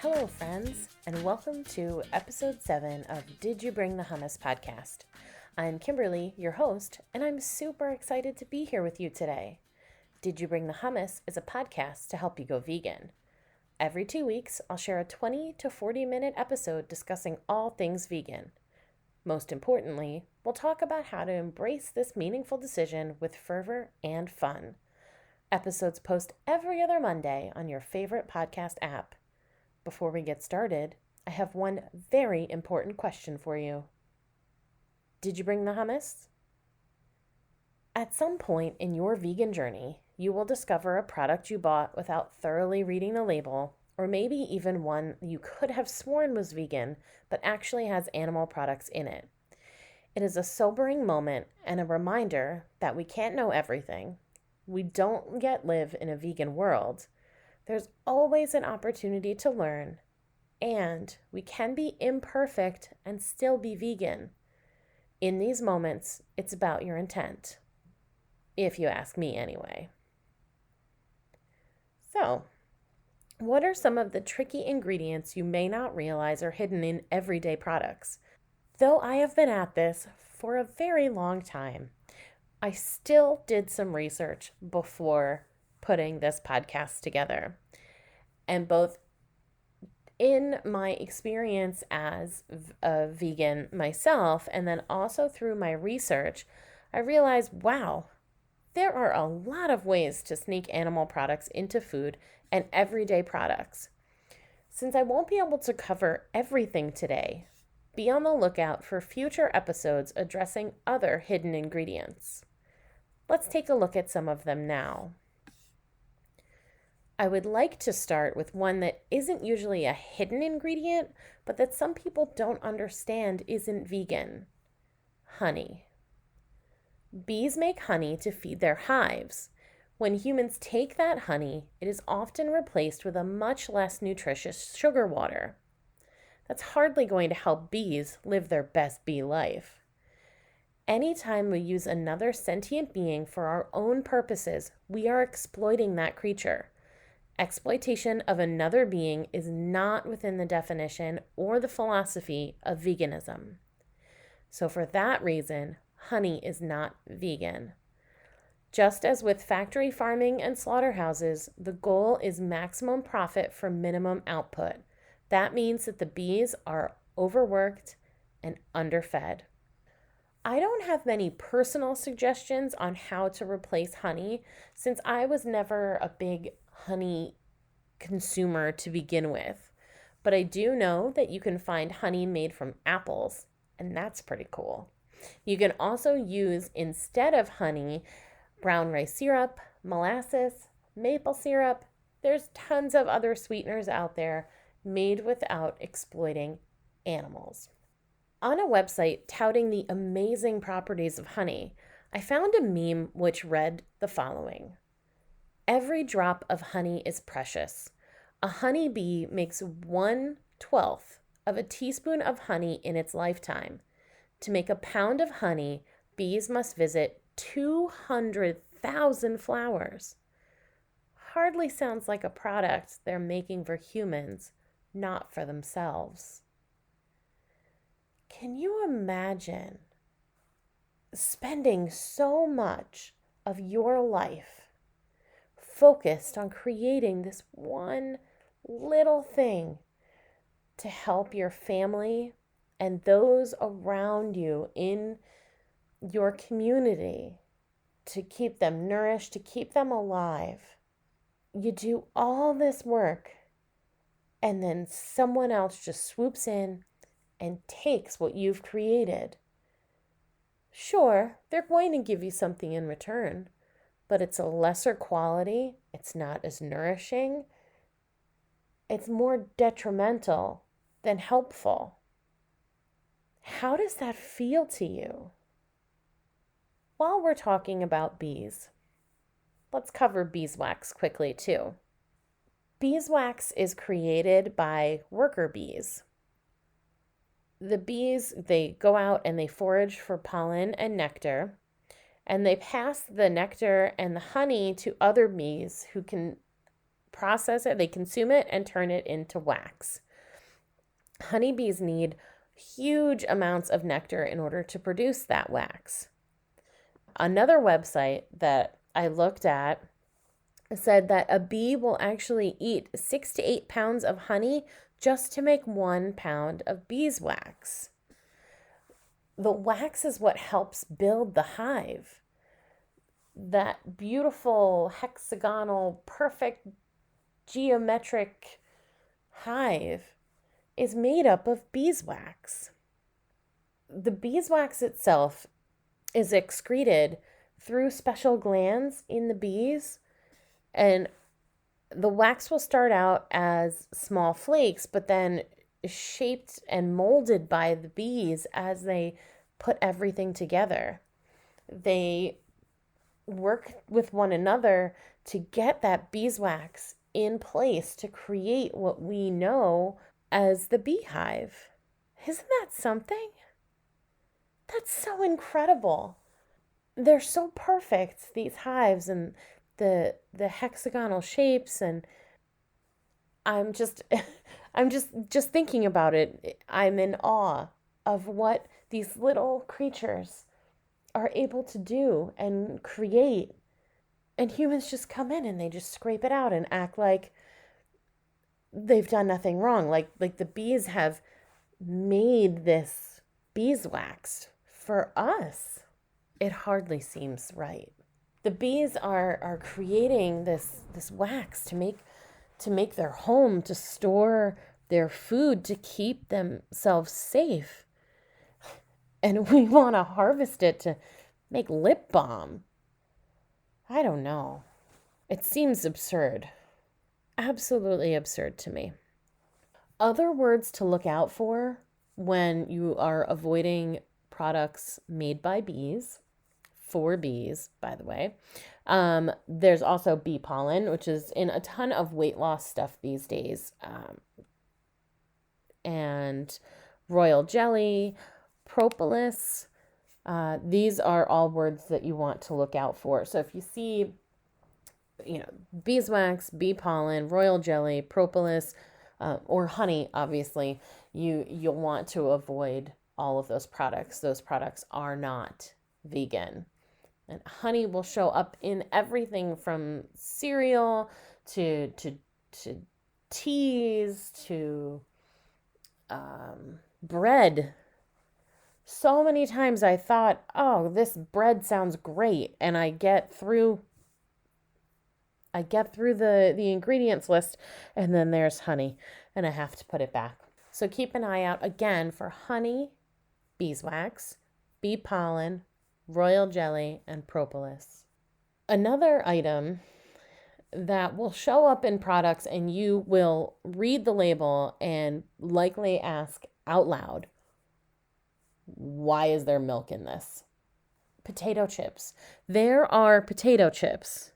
Hello, friends, and welcome to episode 7 of Did You Bring the Hummus podcast. I'm Kimberly, your host, and I'm super excited to be here with you today. Did You Bring the Hummus is a podcast to help you go vegan. Every 2 weeks, I'll share a 20 to 40-minute episode discussing all things vegan. Most importantly, we'll talk about how to embrace this meaningful decision with fervor and fun. Episodes post every other Monday on your favorite podcast app. Before we get started, I have one very important question for you. Did you bring the hummus? At some point in your vegan journey, you will discover a product you bought without thoroughly reading the label, or maybe even one you could have sworn was vegan, but actually has animal products in it. It is a sobering moment and a reminder that we can't know everything. We don't yet live in a vegan world. There's always an opportunity to learn, and we can be imperfect and still be vegan. In these moments, it's about your intent, if you ask me anyway. So, what are some of the tricky ingredients you may not realize are hidden in everyday products? Though I have been at this for a very long time, I still did some research before putting this podcast together. And both in my experience as a vegan myself, and then also through my research, I realized, wow, there are a lot of ways to sneak animal products into food and everyday products. Since I won't be able to cover everything today, be on the lookout for future episodes addressing other hidden ingredients. Let's take a look at some of them now. I would like to start with one that isn't usually a hidden ingredient, but that some people don't understand isn't vegan. Honey. Bees make honey to feed their hives. When humans take that honey, it is often replaced with a much less nutritious sugar water. That's hardly going to help bees live their best bee life. Anytime we use another sentient being for our own purposes, we are exploiting that creature. Exploitation of another being is not within the definition or the philosophy of veganism. So for that reason, honey is not vegan. Just as with factory farming and slaughterhouses, the goal is maximum profit for minimum output. That means that the bees are overworked and underfed. I don't have many personal suggestions on how to replace honey, since I was never a big honey consumer to begin with. But I do know that you can find honey made from apples, and that's pretty cool. You can also use, instead of honey, brown rice syrup, molasses, maple syrup. There's tons of other sweeteners out there made without exploiting animals. On a website touting the amazing properties of honey, I found a meme which read the following. Every drop of honey is precious. A honey bee makes 1/12 of a teaspoon of honey in its lifetime. To make a pound of honey, bees must visit 200,000 flowers. Hardly sounds like a product they're making for humans, not for themselves. Can you imagine spending so much of your life focused on creating this one little thing to help your family and those around you in your community, to keep them nourished, to keep them alive? You do all this work, and then someone else just swoops in and takes what you've created. Sure, they're going to give you something in return, but it's a lesser quality, it's not as nourishing, it's more detrimental than helpful. How does that feel to you? While we're talking about bees, let's cover beeswax quickly too. Beeswax is created by worker bees. The bees, they go out and they forage for pollen and nectar, and they pass the nectar and the honey to other bees who can process it, they consume it and turn it into wax. Honeybees need huge amounts of nectar in order to produce that wax. Another website that I looked at said that a bee will actually eat 6 to 8 pounds of honey just to make 1 pound of beeswax. The wax is what helps build the hive. That beautiful hexagonal, perfect geometric hive is made up of beeswax. The beeswax itself is excreted through special glands in the bees, and the wax will start out as small flakes, but then shaped and molded by the bees as they put everything together. They work with one another to get that beeswax in place to create what we know as the beehive. Isn't that something? That's so incredible. They're so perfect, these hives, and the hexagonal shapes, and I'm just I'm just thinking about it. I'm in awe of what these little creatures are able to do and create. And humans just come in and they just scrape it out and act like they've done nothing wrong. Like the bees have made this beeswax for us. It hardly seems right. The bees are creating this wax to make their home, to store their food, to keep themselves safe. And we want to harvest it to make lip balm. I don't know. It seems absurd. Absolutely absurd to me. Other words to look out for when you are avoiding products made by bees, for bees, by the way. There's also bee pollen, which is in a ton of weight loss stuff these days. And royal jelly, propolis. These are all words that you want to look out for. So if you see, beeswax, bee pollen, royal jelly, propolis, or honey, obviously, you'll want to avoid all of those products. Those products are not vegan. And honey will show up in everything from cereal to teas to bread. So many times I thought, oh, this bread sounds great, and I get through the ingredients list, and then there's honey, and I have to put it back. So keep an eye out again for honey, beeswax, bee pollen, royal jelly, and propolis. Another item that will show up in products, and you will read the label and likely ask out loud, why is there milk in this? Potato chips. There are potato chips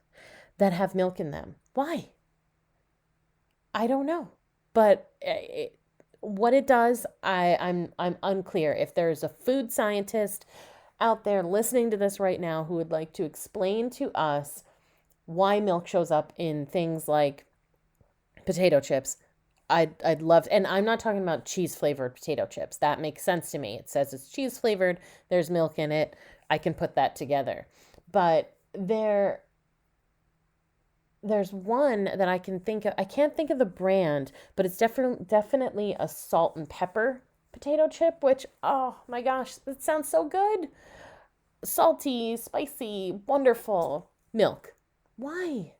that have milk in them. Why? I don't know. But what it does, I'm unclear. If there's a food scientist out there listening to this right now who would like to explain to us why milk shows up in things like potato chips, I'd love, and I'm not talking about cheese flavored potato chips. That makes sense to me. It says it's cheese flavored, there's milk in it. I can put that together. But there's one that I can think of. I can't think of the brand, but it's definitely a salt and pepper potato chip, which, oh my gosh, that sounds so good. Salty, spicy, wonderful. Milk. Why?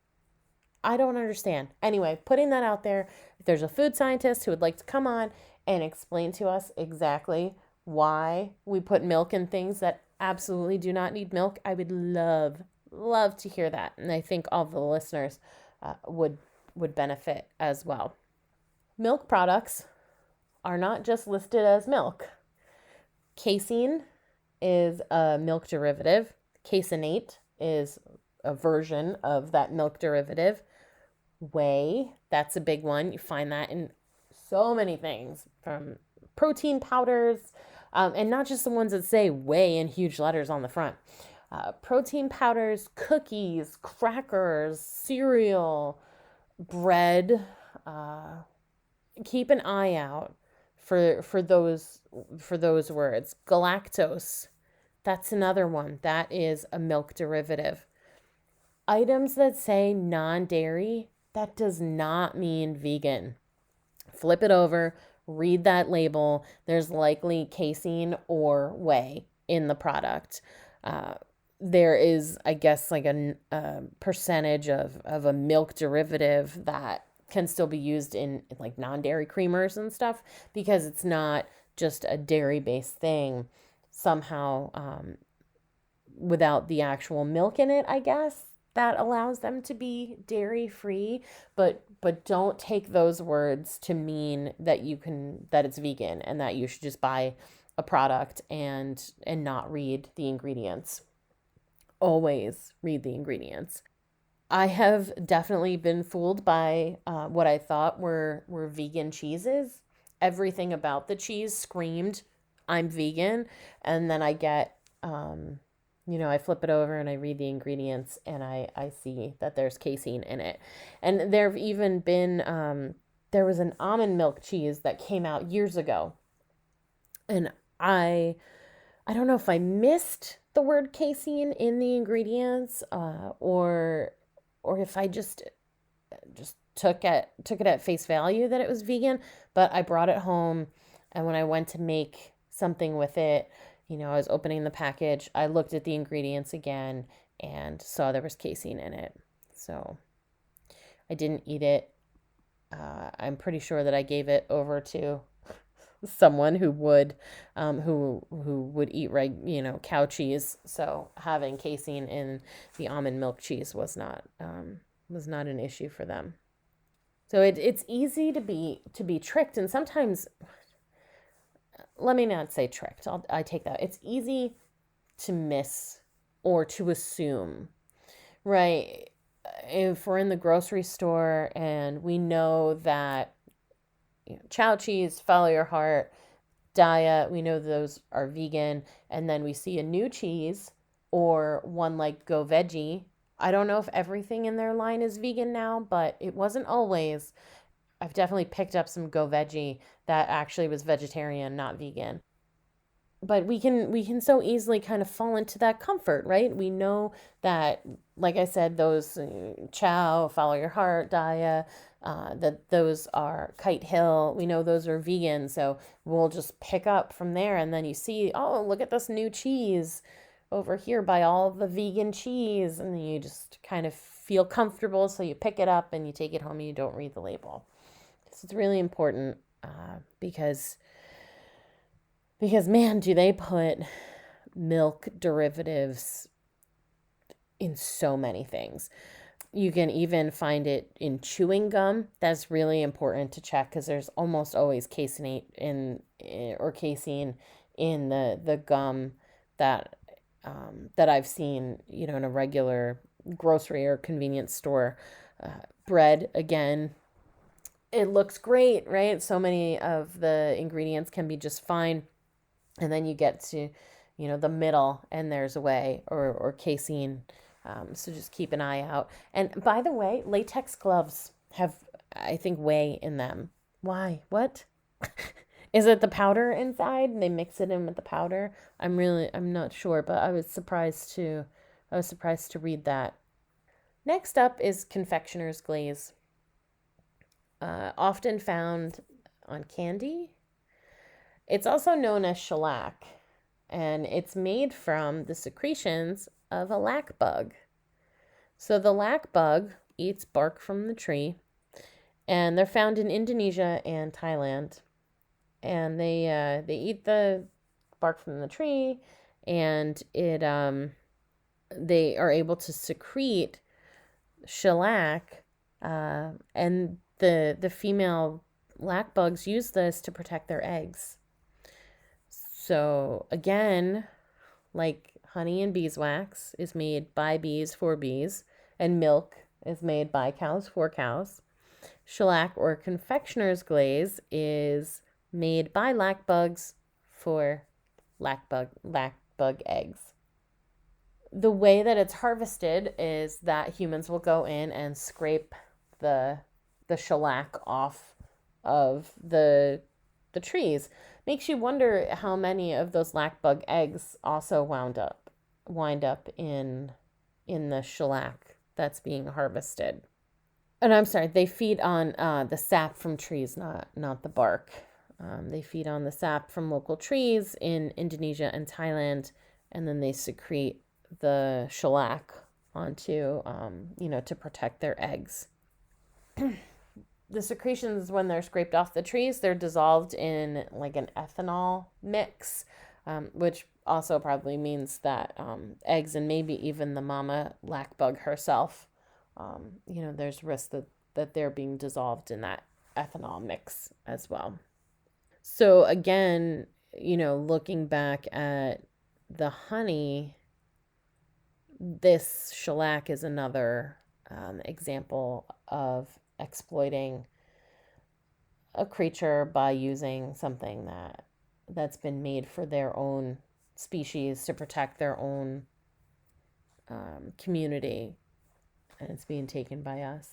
I don't understand. Anyway, putting that out there, if there's a food scientist who would like to come on and explain to us exactly why we put milk in things that absolutely do not need milk, I would love to hear that. And I think all the listeners would benefit as well. Milk products are not just listed as milk. Casein is a milk derivative. Caseinate is a version of that milk derivative. Whey, that's a big one. You find that in so many things, from protein powders, and not just the ones that say whey in huge letters on the front. Protein powders, cookies, crackers, cereal, bread, uh, keep an eye out for those words. Galactose, that's another one. That is a milk derivative. Items that say non-dairy, that does not mean vegan. Flip it over, read that label. There's likely casein or whey in the product. Uh, there is, I guess, like a percentage of a milk derivative that can still be used in like non-dairy creamers and stuff because it's not just a dairy-based thing somehow, without the actual milk in it, I guess that allows them to be dairy free, but don't take those words to mean that it's vegan and that you should just buy a product and not read the ingredients. Always read the ingredients. I have definitely been fooled by what I thought were vegan cheeses. Everything about the cheese screamed, I'm vegan. And then I flip it over and I read the ingredients and I see that there's casein in it. And there have even been, there was an almond milk cheese that came out years ago. And I don't know if I missed the word casein in the ingredients, or if I just took it at face value that it was vegan, but I brought it home and when I went to make something with it, I was opening the package, I looked at the ingredients again and saw there was casein in it. So I didn't eat it. I'm pretty sure that I gave it over to someone who would eat cow cheese. So having casein in the almond milk cheese was not an issue for them. So it's easy to be tricked, and sometimes, let me not say tricked. I take that. It's easy to miss or to assume, right? If we're in the grocery store and we know that chow cheese, follow your heart, Daya, we know those are vegan, and then we see a new cheese or one like Go Veggie. I don't know if everything in their line is vegan now, but it wasn't always. I've definitely picked up some Go Veggie that actually was vegetarian, not vegan. But we can so easily kind of fall into that comfort, right? We know that, like I said, those chow, follow your heart, Daya, that those are Kite Hill. We know those are vegan, so we'll just pick up from there. And then you see, oh, look at this new cheese over here by all the vegan cheese, and then you just kind of feel comfortable, so you pick it up and you take it home and you don't read the label. So it's really important, because man, do they put milk derivatives in so many things. You can even find it in chewing gum. That's really important to check because there's almost always casein or casein in the gum that that I've seen, in a regular grocery or convenience store. Bread, again, it looks great, right? So many of the ingredients can be just fine. And then you get to, the middle and there's a whey or casein. So just keep an eye out. And by the way, latex gloves have, I think, whey in them. Why? What? Is it the powder inside? They mix it in with the powder. I'm not sure, but I was surprised to read that. Next up is confectioner's glaze, often found on candy. It's also known as shellac, and it's made from the secretions of a lac bug. So the lac bug eats bark from the tree, and they're found in Indonesia and Thailand. And they eat the bark from the tree, and they are able to secrete shellac, and the female lac bugs use this to protect their eggs. So again, like honey and beeswax is made by bees for bees, and milk is made by cows for cows. Shellac or confectioner's glaze is made by lac bugs for lac bug eggs. The way that it's harvested is that humans will go in and scrape the shellac off of the trees. Makes you wonder how many of those lac bug eggs also wind up in the shellac that's being harvested. And I'm sorry, they feed on the sap from trees, not the bark. They feed on the sap from local trees in Indonesia and Thailand, and then they secrete the shellac onto, to protect their eggs. The secretions, when they're scraped off the trees, they're dissolved in like an ethanol mix, which also probably means that eggs and maybe even the mama lac bug herself, there's risk that they're being dissolved in that ethanol mix as well. So again, looking back at the honey, this shellac is another example of exploiting a creature by using something that's been made for their own species to protect their own community, and it's being taken by us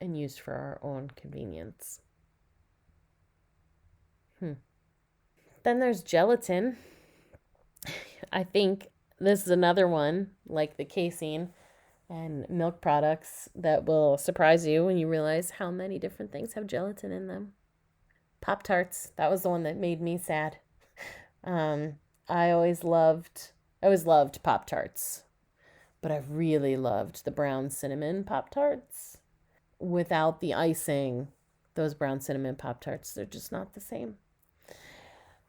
and used for our own convenience. Then there's gelatin. I think this is another one, like the casein and milk products, that will surprise you when you realize how many different things have gelatin in them. Pop-Tarts, that was the one that made me sad. I always loved Pop-Tarts, but I really loved the brown cinnamon Pop-Tarts. Without the icing, those brown cinnamon Pop-Tarts, they're just not the same.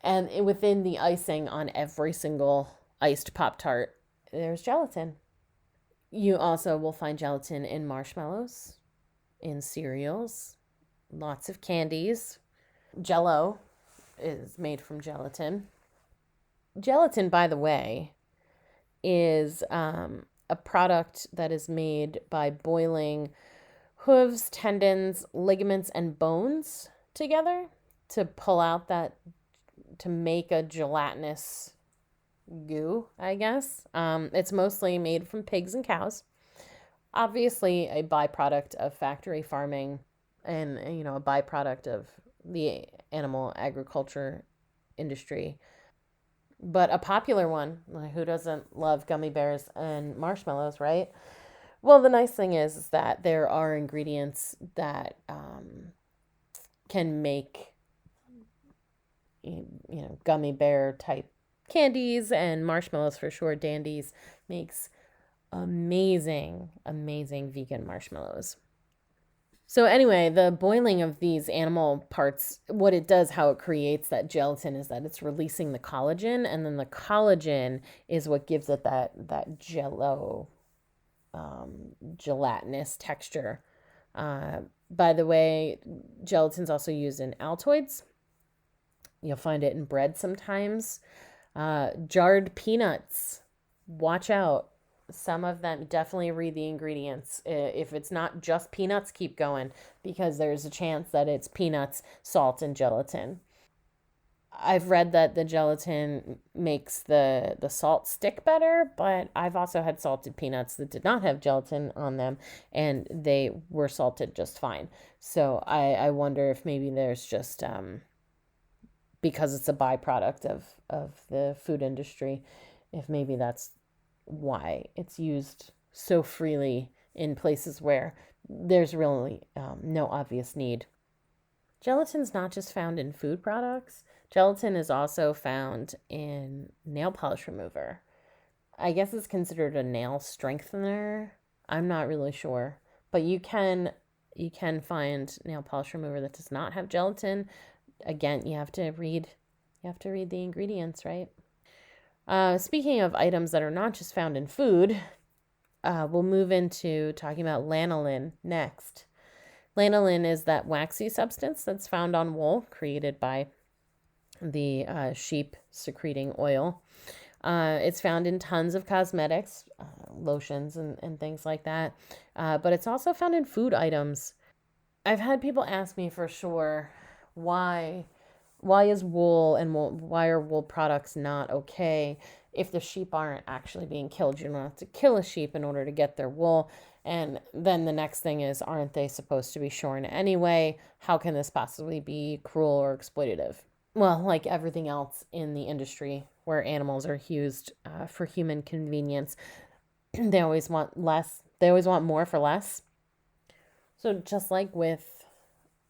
And within the icing on every single iced Pop-Tart, there's gelatin. You also will find gelatin in marshmallows, in cereals, lots of candies. Jell-O is made from gelatin. Gelatin, by the way, is a product that is made by boiling hooves, tendons, ligaments, and bones together to pull out to make a gelatinous goo, I guess. It's mostly made from pigs and cows. Obviously, a byproduct of factory farming and, a byproduct of the animal agriculture industry. But a popular one, like, who doesn't love gummy bears and marshmallows, right? Well, the nice thing is that there are ingredients that can make, gummy bear type candies, and marshmallows for sure. Dandies makes amazing vegan marshmallows. So anyway, the boiling of these animal parts, what it does, how it creates that gelatin, is that it's releasing the collagen, and then the collagen is what gives it that jello, gelatinous texture. By the way, gelatin's also used in Altoids. You'll find it in bread sometimes. Jarred peanuts, watch out. Some of them, definitely read the ingredients. If it's not just peanuts, keep going, because there's a chance that it's peanuts, salt, and gelatin. I've read that the gelatin makes the salt stick better, but I've also had salted peanuts that did not have gelatin on them, and they were salted just fine. So I wonder if maybe there's just, because it's a byproduct of the food industry, if maybe that's why it's used so freely in places where there's really no obvious need. Gelatin's not just found in food products. Gelatin is also found in nail polish remover. I guess it's considered a nail strengthener. I'm not really sure, but you can find nail polish remover that does not have gelatin. Again, you have to read the ingredients, right? Speaking of items that are not just found in food, we'll move into talking about lanolin next. Lanolin is that waxy substance that's found on wool, created by the sheep secreting oil. It's found in tons of cosmetics, lotions, and things like that. But it's also found in food items. I've had people ask me for sure, why is wool and why are wool products not okay if the sheep aren't actually being killed? You don't have to kill a sheep in order to get their wool. And then the next thing is, aren't they supposed to be shorn anyway? How can this possibly be cruel or exploitative? Well, like everything else in the industry where animals are used for human convenience, they always want less. They always want more for less. So just like with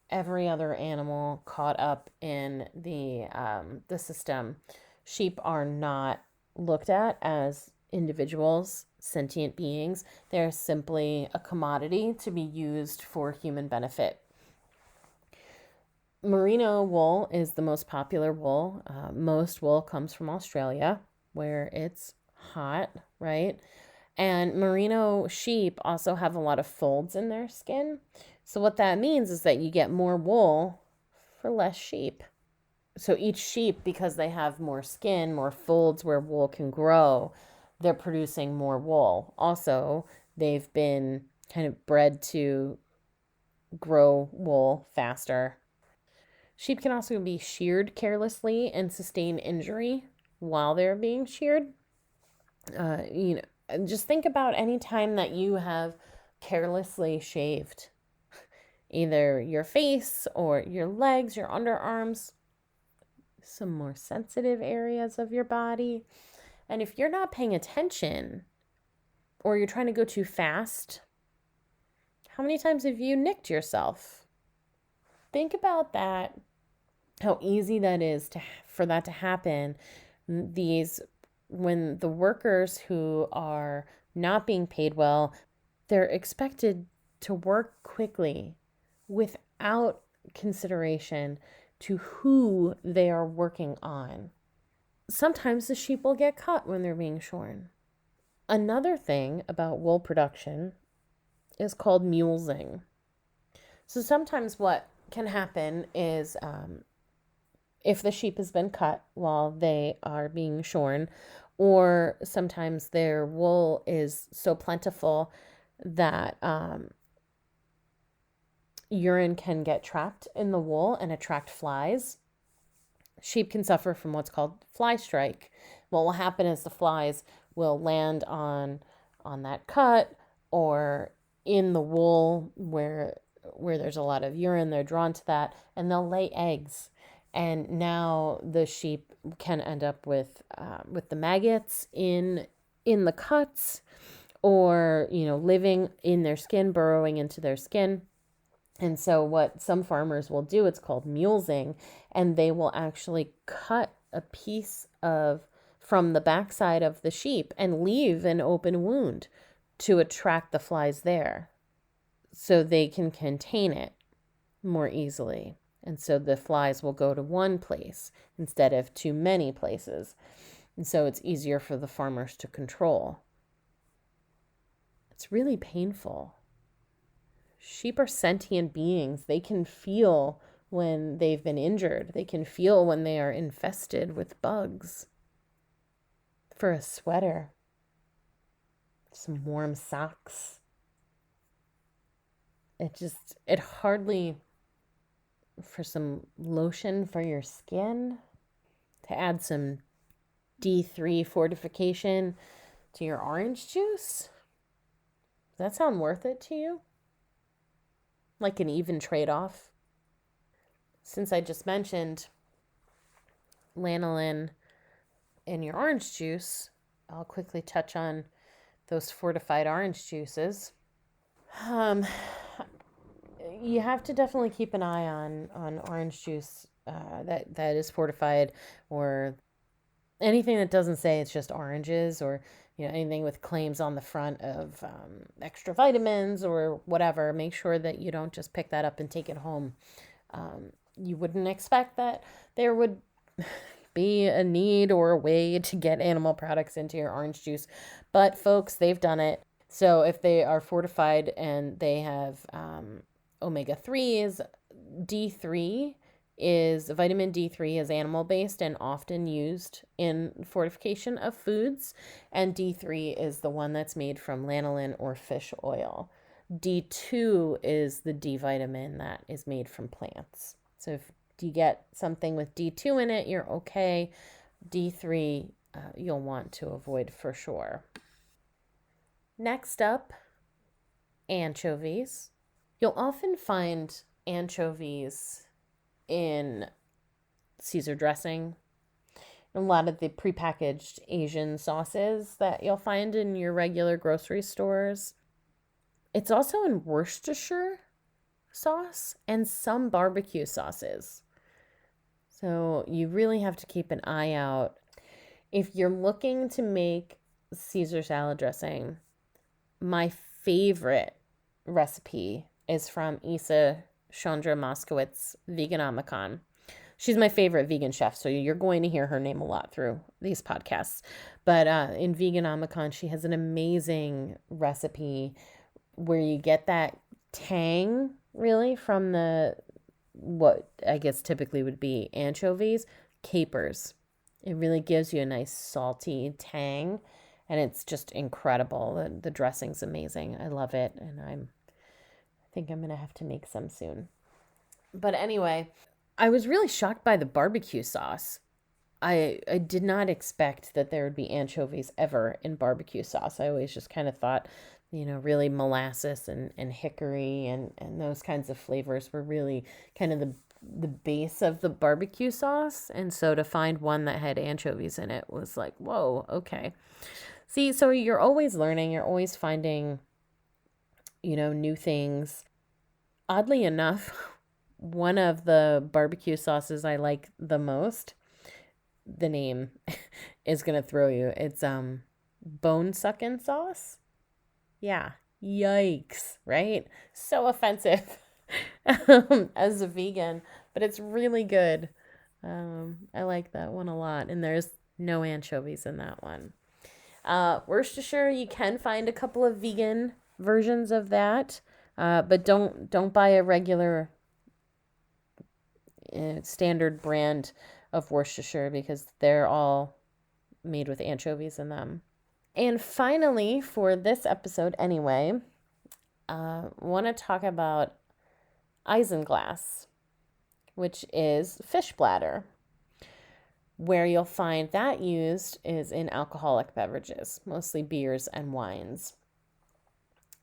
every other animal caught up in the system, sheep are not looked at as individuals, sentient beings. They're simply a commodity to be used for human benefit. Merino wool is the most popular wool. Most wool comes from Australia, where it's hot, right? And merino sheep also have a lot of folds in their skin. So, what that means is that you get more wool for less sheep. So, each sheep, because they have more skin, more folds where wool can grow, they're producing more wool. Also, they've been kind of bred to grow wool faster. Sheep can also be sheared carelessly and sustain injury while they're being sheared. You know, just think about any time that you have carelessly shaved either your face or your legs, your underarms, some more sensitive areas of your body. And if you're not paying attention or you're trying to go too fast, how many times have you nicked yourself? Think about that, how easy that is for that to happen. These when the workers who are not being paid well, they're expected to work quickly without consideration to who they are working on. Sometimes the sheep will get cut when they're being shorn. Another thing about wool production is called mulesing. So sometimes what can happen is if the sheep has been cut while they are being shorn, or sometimes their wool is so plentiful that urine can get trapped in the wool and attract flies. Sheep can suffer from what's called fly strike. What will happen is the flies will land on that cut or in the wool where there's a lot of urine. They're drawn to that and they'll lay eggs. And now the sheep can end up with the maggots in the cuts, or living in their skin, burrowing into their skin. And so what some farmers will do, it's called mulesing, and they will actually cut a piece of from the backside of the sheep and leave an open wound to attract the flies there so they can contain it more easily. And so the flies will go to one place instead of too many places. And so it's easier for the farmers to control. It's really painful. Sheep are sentient beings. They can feel when they've been injured. They can feel when they are infested with bugs. For a sweater, some warm socks. It hardly, for some lotion for your skin, to add some D3 fortification to your orange juice. Does that sound worth it to you? Like an even trade-off? Since I just mentioned lanolin in your orange juice, I'll quickly touch on those fortified orange juices. You have to definitely keep an eye on orange juice that is fortified, or anything that doesn't say it's just oranges, or anything with claims on the front of extra vitamins or whatever. Make sure that you don't just pick that up and take it home. You wouldn't expect that there would be a need or a way to get animal products into your orange juice, but folks, they've done it. So if they are fortified and they have omega-3s, D3 is vitamin D3 is animal based and often used in fortification of foods, and D3 is the one that's made from lanolin or fish oil. D2 is the D vitamin that is made from plants. So if you get something with D2 in it, you're okay. D3 you'll want to avoid for sure. Next up, anchovies. You'll often find anchovies in Caesar dressing, a lot of the prepackaged Asian sauces that you'll find in your regular grocery stores. It's also in Worcestershire sauce and some barbecue sauces. So you really have to keep an eye out. If you're looking to make Caesar salad dressing, my favorite recipe is from Isa Chandra Moskowitz Veganomicon. She's my favorite vegan chef, so you're going to hear her name a lot through these podcasts. But in Veganomicon, she has an amazing recipe where you get that tang, really, from what I guess typically would be anchovies, capers. It really gives you a nice salty tang, and it's just incredible. The dressing's amazing. I love it, and I think I'm going to have to make some soon. But anyway, I was really shocked by the barbecue sauce. I did not expect that there would be anchovies ever in barbecue sauce. I always just kind of thought, really molasses and hickory and those kinds of flavors were really kind of the base of the barbecue sauce. And so to find one that had anchovies in it was like, whoa, okay. See, so you're always learning, you're always finding, new things. Oddly enough, one of the barbecue sauces I like the most, the name is going to throw you. It's bone sucking sauce. Yeah. Yikes, right? So offensive as a vegan, but it's really good. I like that one a lot. And there's no anchovies in that one. Worcestershire, you can find a couple of vegan versions of that, but don't buy a regular standard brand of Worcestershire because they're all made with anchovies in them. And finally, for this episode anyway, want to talk about isinglass, which is fish bladder. Where you'll find that used is in alcoholic beverages, mostly beers and wines.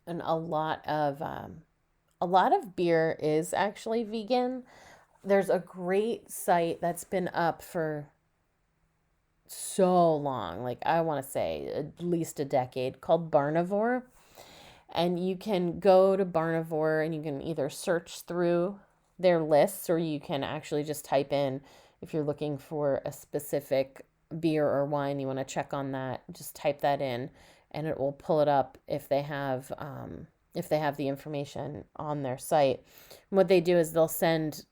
And a lot of beer is actually vegan. There's a great site that's been up for so long, like I want to say at least a decade, called Barnivore. And you can go to Barnivore and you can either search through their lists or you can actually just type in, if you're looking for a specific beer or wine, you want to check on that, just type that in and it will pull it up if they have the information on their site. And what they do is they'll send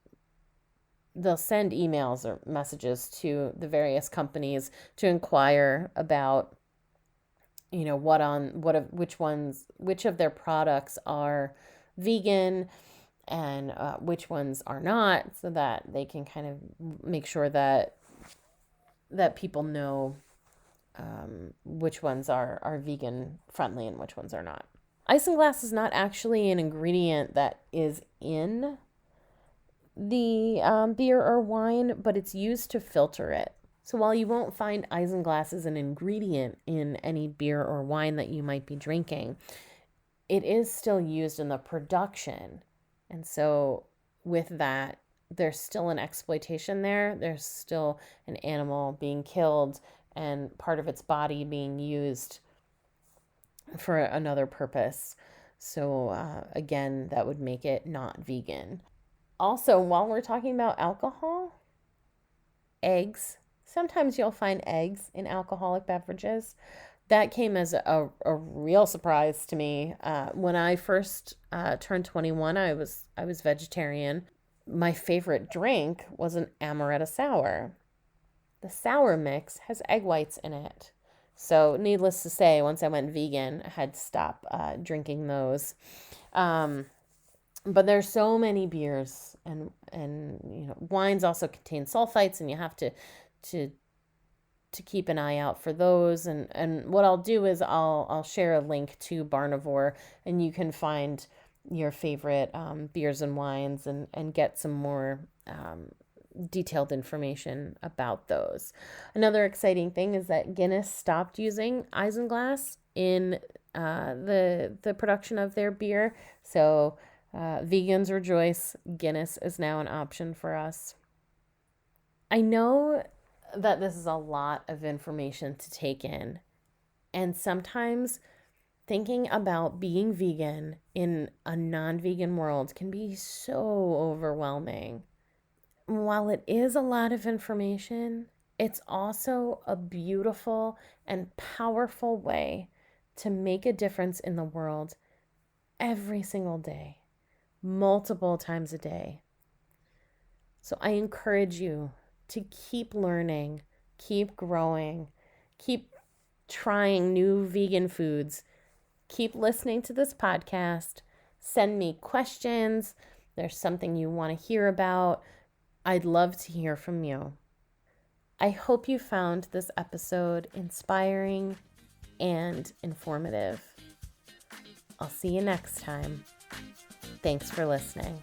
emails or messages to the various companies to inquire about, which of their products are vegan and which ones are not, so that they can kind of make sure that people know which ones are vegan friendly and which ones are not. Isinglass is not actually an ingredient that is in the beer or wine, but it's used to filter it. So while you won't find isinglass as an ingredient in any beer or wine that you might be drinking, it is still used in the production. And so with that, there's still an exploitation there. There's still an animal being killed and part of its body being used for another purpose. So again, that would make it not vegan. Also, while we're talking about alcohol, eggs. Sometimes you'll find eggs in alcoholic beverages. That came as a real surprise to me. When I first turned 21, I was vegetarian. My favorite drink was an amaretto sour. The sour mix has egg whites in it. So needless to say, once I went vegan, I had to stop drinking those. But there's so many beers and wines also contain sulfites, and you have to keep an eye out for those. And what I'll do is I'll share a link to Barnivore, and you can find your favorite beers and wines and get some more detailed information about those. Another exciting thing is that Guinness stopped using isinglass in the production of their beer. So vegans rejoice. Guinness is now an option for us. I know that this is a lot of information to take in, and sometimes thinking about being vegan in a non-vegan world can be so overwhelming. While it is a lot of information, it's also a beautiful and powerful way to make a difference in the world every single day, multiple times a day. So I encourage you to keep learning, keep growing, keep trying new vegan foods, keep listening to this podcast. Send me questions. There's something you want to hear about. I'd love to hear from you. I hope you found this episode inspiring and informative. I'll see you next time. Thanks for listening.